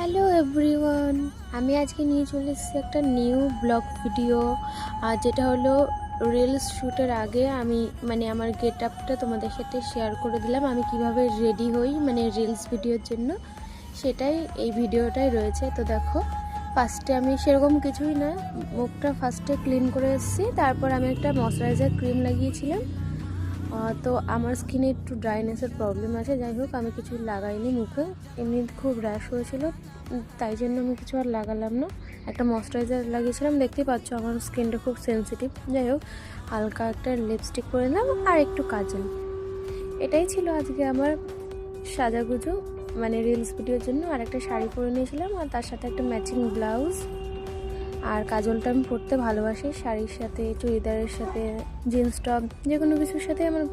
Hello everyone, আমি আজকে নিয়ে চলে এসেছি একটা নিউ ব্লগ ভিডিও। আর যেটা হলো রিলস শ্যুটের আগে আমি আমার গেট আপটা তোমাদের সাথে শেয়ার করে দিলাম। আমি কিভাবে রেডি হই রিলস ভিডিওর জন্য, সেটাই এই ভিডিওটাই রয়েছে। তো দেখো, ফার্স্টে আমি সেরকম কিছুই না, মুখটা ফার্স্টে ক্লিন করে এসেছি। তারপর আমি একটা ময়শ্চারাইজার ক্রিম লাগিয়েছিলাম। তো আমার স্কিনে একটু ড্রাইনেসের প্রবলেম আছে, যাই হোক আমি কিছু লাগাইনি মুখে, এমনি খুব র্যাশ হয়েছিল, তাই জন্য আমি কিছু আর লাগালাম না। একটা ময়শ্চারাইজার লাগিয়েছিলাম, দেখতেই পাচ্ছ আমার স্কিনটা খুব সেন্সিটিভ। যাই হোক, হালকা একটা লিপস্টিক করে নিলাম আর একটু কাজল। এটাই ছিল আজকে আমার সাজাগুজো রিলস ভিডিওর জন্য। আর একটা শাড়ি পরে নিয়েছিলাম, আর তার সাথে একটা ম্যাচিং ব্লাউজ। আর কাজলটা আমি পরতে ভালোবাসি, শাড়ির সাথে, চুড়িদারের সাথে, জিন্স টপ, যে কোনো কিছুর সাথে আমার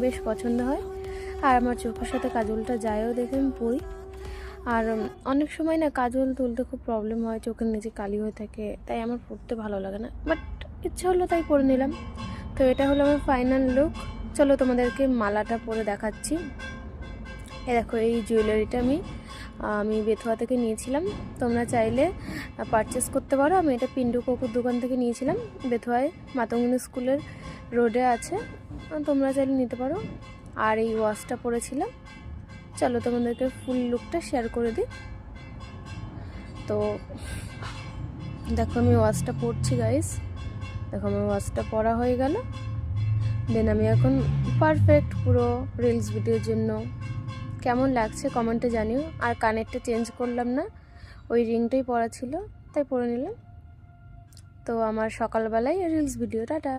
বেশ পছন্দ হয়। আর আমার চোখের সাথে কাজলটা যায়ও দেখে আমি পরি। আর অনেক সময় না কাজল তুলতে খুব প্রবলেম হয়, চোখের নিচে কালি হয়ে থাকে, তাই আমার পরতে ভালো লাগে না, বাট ইচ্ছা হলো তাই পরে নিলাম। তো এটা হলো আমার ফাইনাল লুক। চলো তোমাদেরকে মালাটা পরে দেখাচ্ছি। দেখো, এই জুয়েলারিটা আমি বেথুয়া থেকে নিয়েছিলাম। তোমরা চাইলে পারচেস করতে পারো। আমি এটা পিন্টু কাকুর দোকান থেকে নিয়েছিলাম, বেথুয়ায় মাতঙ্গিনী স্কুলের রোডে আছে, তোমরা চাইলে নিতে পারো। আর এই ওয়াচটা পরেছিলাম। চলো তোমাদেরকে ফুল লুকটা শেয়ার করে দিই। তো দেখো, আমি ওয়াচটা পরছি গাইস। দেখো, আমার ওয়াচটা পরা হয়ে গেল। দেন আমি এখন পারফেক্ট পুরো রিলস ভিডিওর জন্য। কেমন লাগছে কমেন্টে জানিও। আর কানেরটা চেঞ্জ করলাম না, ওই রিংটাই পরা ছিল, তাই পরে নিলাম। তো আমার সকালবেলায় রিলস ভিডিও, টাটা।